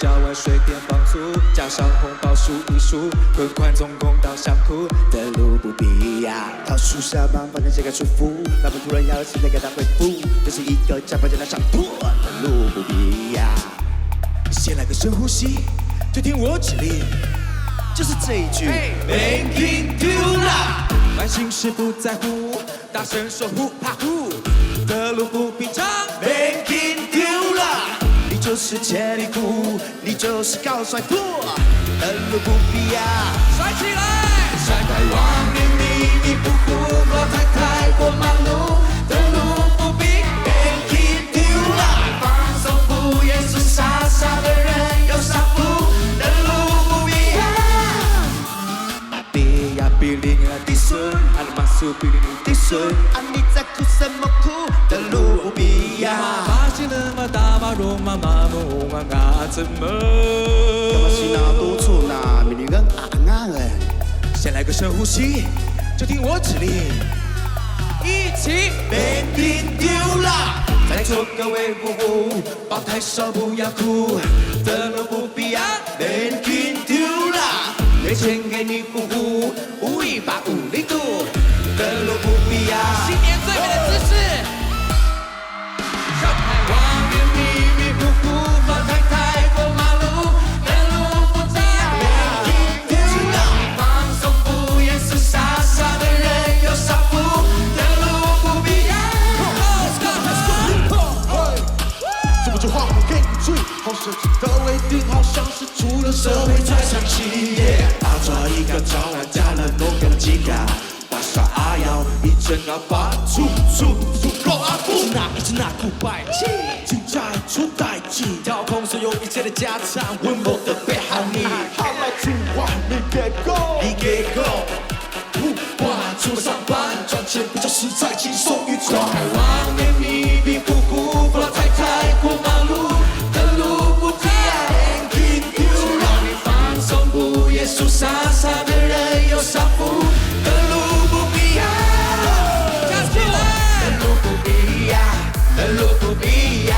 交完水电房租，加上红包数一数，滚款从公到想哭的路不必呀。桃树下方放着这个祝福，老板突然邀请，再给他回复，这是一个加班加到上坡的路不必呀。先来个深呼吸，就听我指令，就是这一句。Making do 啦，烦心事不在乎，大声说呼怕呼的路不平常。Making do 啦，你就是潜力股，你就是高帅富的路不必呀。甩起来！甩开往年迷迷糊糊，老太太过马路的路不必 Making do 啦，放松不严肃，傻傻的人有傻福的路不必呀。比呀比零啊低损，阿里马苏比零低损，啊你在哭什么哭的路不必呀。马西了嘛大马罗嘛马木嘛啊怎么？干嘛西那多处那米里人啊哎。先来个深呼吸，就听我指令，一起 Making do 啦，再做个微服务，抱太少不要哭的路不必呀。Making do 啦，没钱给你呼呼，51850度的路不必呀。新年最美的姿势，上海往年迷迷糊糊，老太太过马路的路不必呀。Making do 啦，放松不严肃，傻傻的人有傻福的路不必呀。这么句话我给你注意，好设计的规定好像是出了社会才想起。阿抓一个早晚加了农药的鸡肝，大傻阿瑶一整啊把出老阿布，一直拿古拜气，金债出代际，调控所有一切的家产，温柔的背叛你。好了，今晚你给够，你给够。不管出了上班，赚钱比较实在，轻松与爽。往年迷迷糊糊，老太太过马路的路不必呀。Making do 让你放松不严肃，傻傻的人有傻福的路不必呀。站起来！的路不必呀，的路不必呀，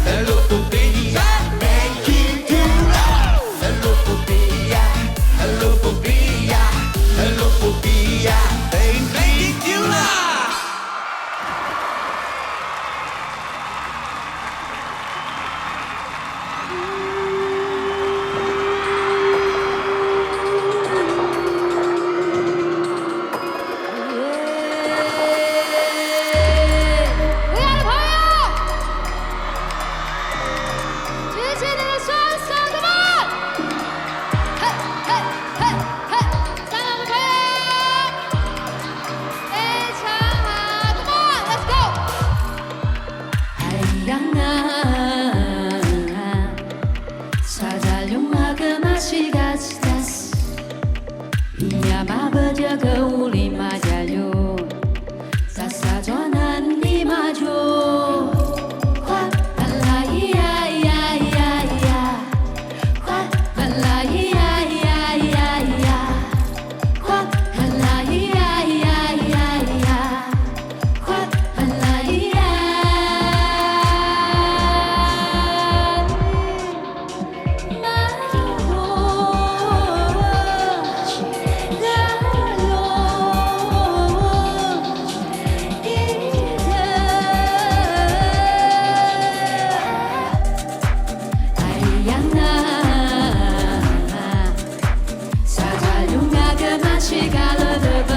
的路不必呀。Making do 啦，的路不必呀，的路不必呀，的路不必呀。Making do 啦。亲爱的朋友，举起你的双手 ，Come on！ 嘿，嘿，嘿，嘿，三两的朋友，非常好 ，Come on，Let's go！ 하양아 사자룡아가 맛이 같이 탔어 이야마 버저가 우리 맞아요 사사전한 니 마죠 화발라이야이야이야이야 화발라이야이야이야이야 화발라이야이야이야이야 화발라이야 사자룡아가 맛이 갈라더버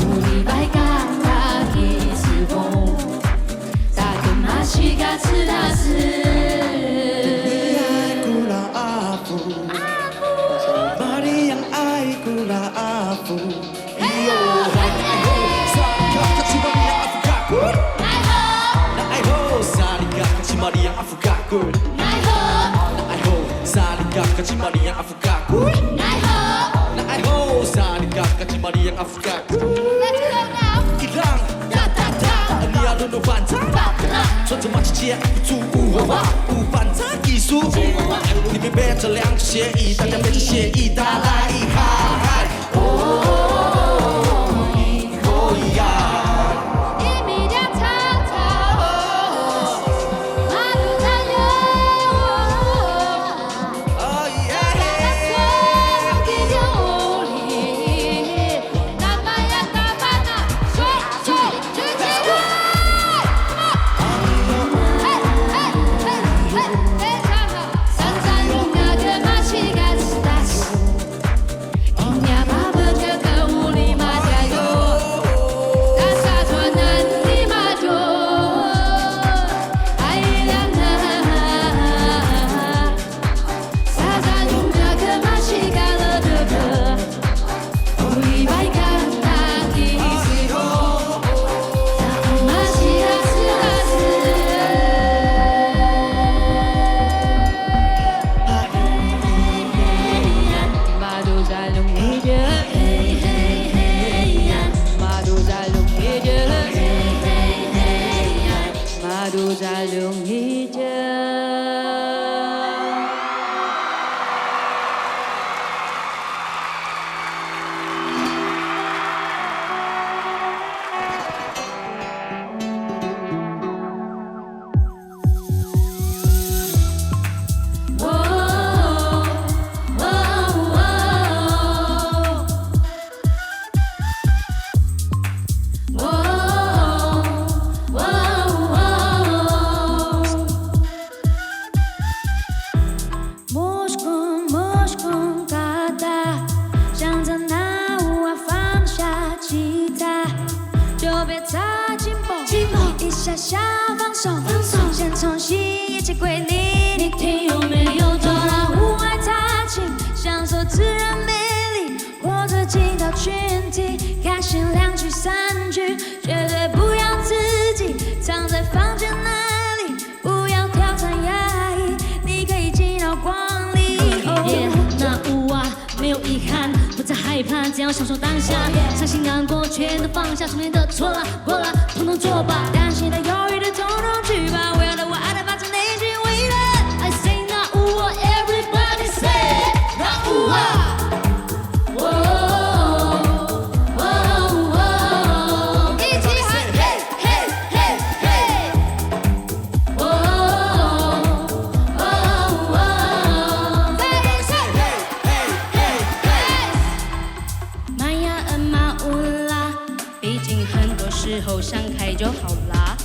우리 발가락이 쓰고 따뜻한 맛이 가스라스 Maria ai kula afu. Maria Afrika, Salika kaci Maria Afrika, kaci Maria Afrika. Let's go now！ Ilang,你要轮流反差，穿着马奇街，不出文化，不反差艺术。你别背着两只协议，大家背着协议，打来一嗨。一米两草草，马路上有。下放手，先从吸一起归零。你听有没有走到户外踏青，享受自然美丽，或者进到群体，开心两句三句，绝对不要自己藏在房间那里，不要挑战压抑，你可以进到光里。那舞啊，没有遗憾，不再害怕，只要享受当下，伤心难过全都放下，昨天的错了过了，统统作罢，担心的犹豫的统统去吧，我要的我爱的发自内心为了。I say 那舞啊 ，everybody say 那舞啊。时候想开就好啦，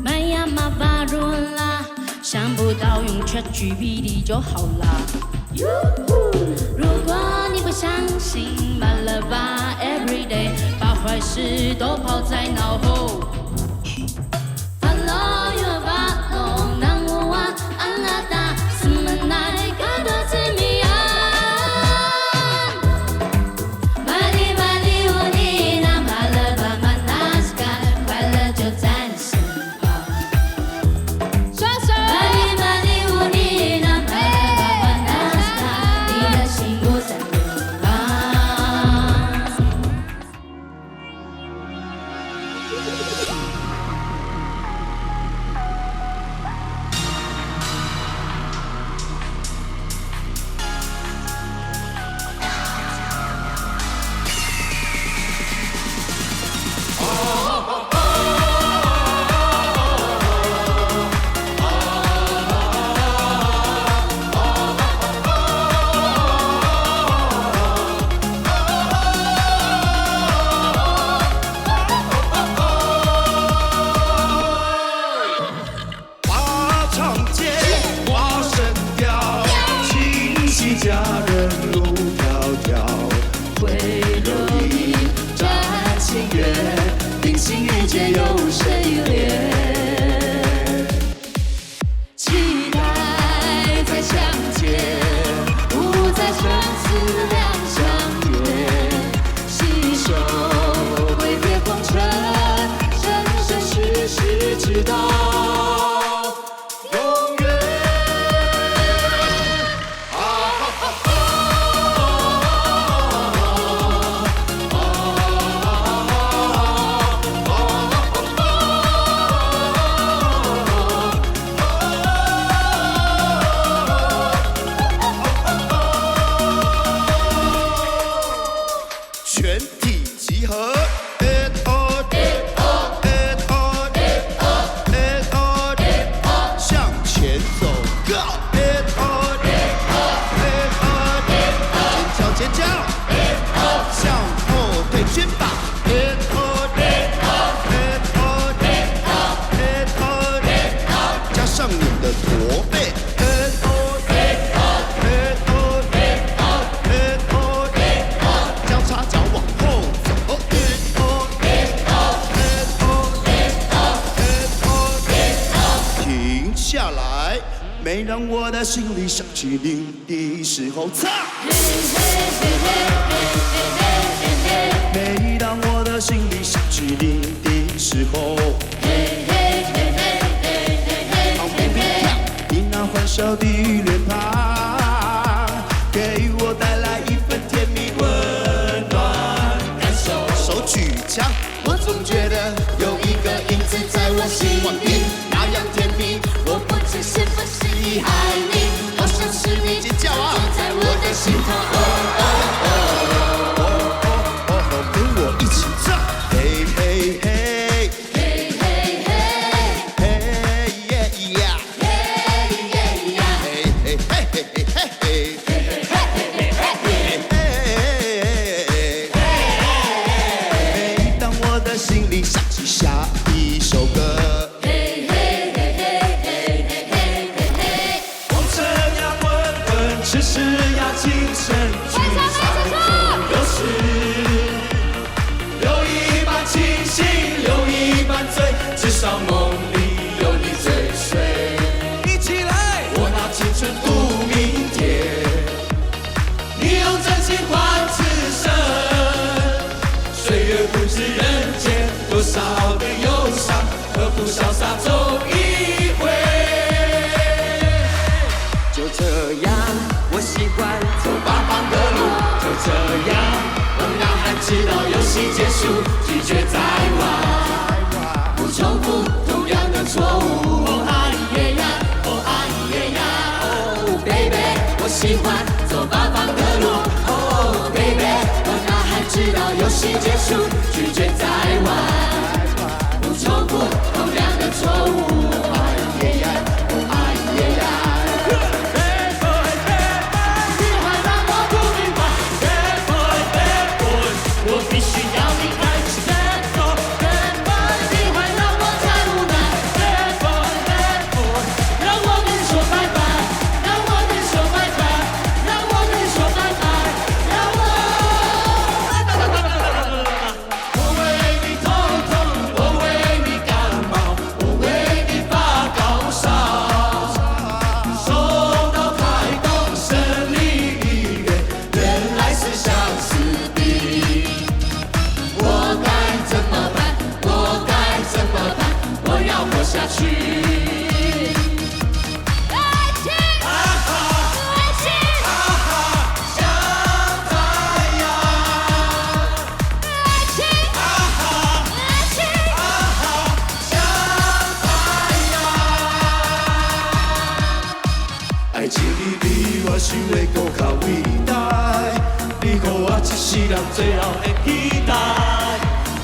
玛雅马巴罗啦，想不到用 ChatGPT 就好啦。如果你不相信，罢了吧 ，Everyday 把坏事都抛在脑后。Follow your follow， 让我哇阿拉达，什么来感到自迷。家人路迢迢，会容易战情远，定心遇见有谁怜？期待再相见，不再生死两相约，携手挥别红尘，生生世世直到。全体集合 ，it all it all it all it all it all it all， 向前走 ，go it all it all it all it all， 尖叫尖叫 ，it all， 向后退肩膀 ，it all it all it all it all it all it all， 加上你的驼背 ，it all it all it all it all it all it all， 交叉脚往后走 ，it all it all it all it all it all it all， 停下来，没让我的心里响起铃的时候，唱。每当我的心里响起铃的时候，你那欢笑的脸庞，给我带来一份甜蜜温暖感受。手举枪，我总觉得有一个影子在我心里，那样甜蜜，我不知是不是已爱你，好像是你尖叫啊，在我的心头。跟我一起唱，嘿嘿嘿，嘿嘿嘿，嘿耶呀，嘿耶呀，嘿嘿嘿嘿嘿嘿嘿，嘿嘿嘿嘿。每当我的心里响起下一首歌，嘿嘿嘿嘿嘿嘿嘿嘿嘿。红尘呀滚滚，世事呀情深，聚散总有时。有一把清醒。束，拒绝再玩，不重复同样的错误。哦啊咿耶呀，哦啊咿耶呀，哦 baby， 我喜欢走八方的路。哦 baby， 我哪还知道游戏结束，拒绝再玩，不重复同样的错误。哦啊咿耶呀，哦啊咿耶呀。我必须要离开，Bad boy， Bad boy， 你会让我太无奈，Bad boy， Bad boy， 让我跟你说拜拜，让我跟你说拜拜，让我跟你说拜拜，让我。我为你头痛，我为你感冒，我为你发高烧，收到台东省立医院，原来是相思病。我该怎么办？我该怎么办？我要活下去。爱情，爱情，像太阳。爱情，爱情，像太阳。爱情里比我想的搁较伟大，你予我一世人最后的期待。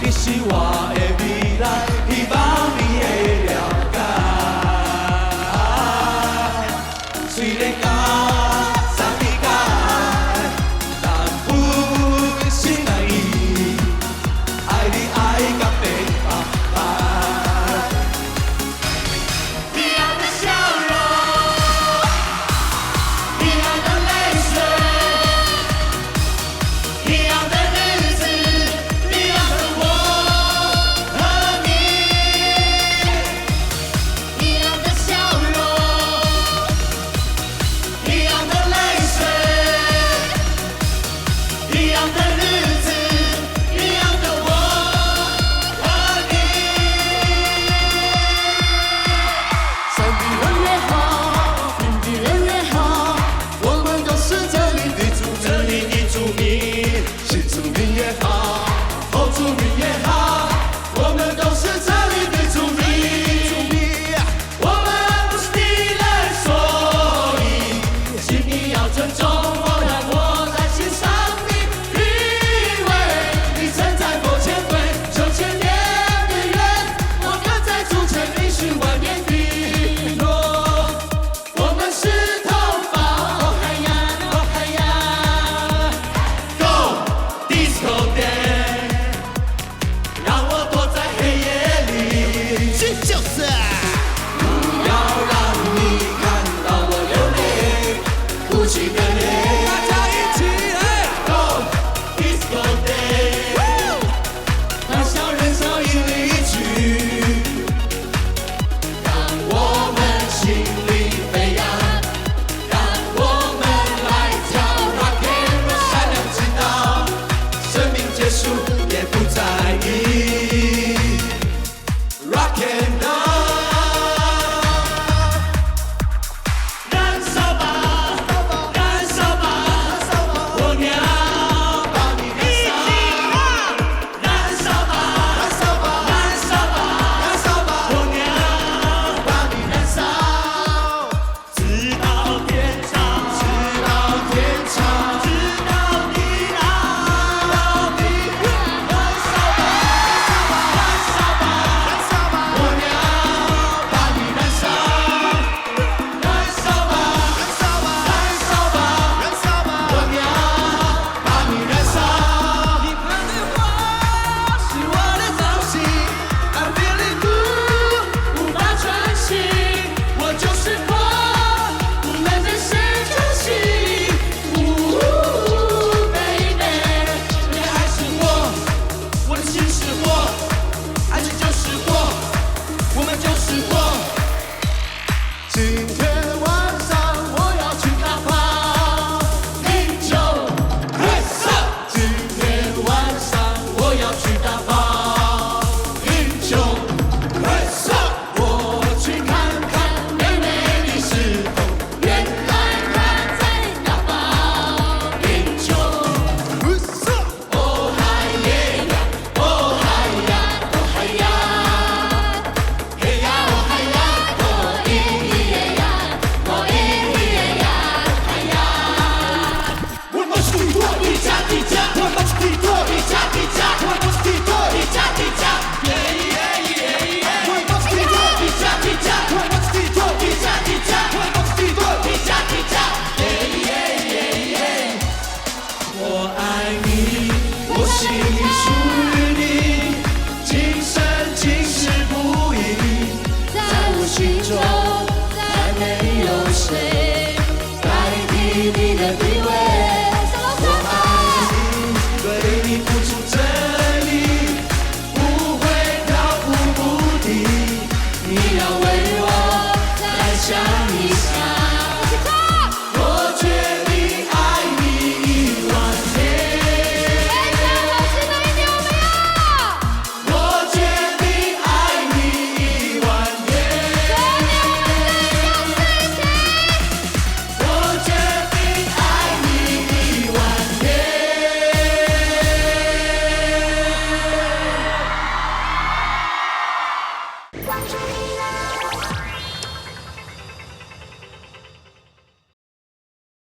你是我的未来，希望你会了解。虽然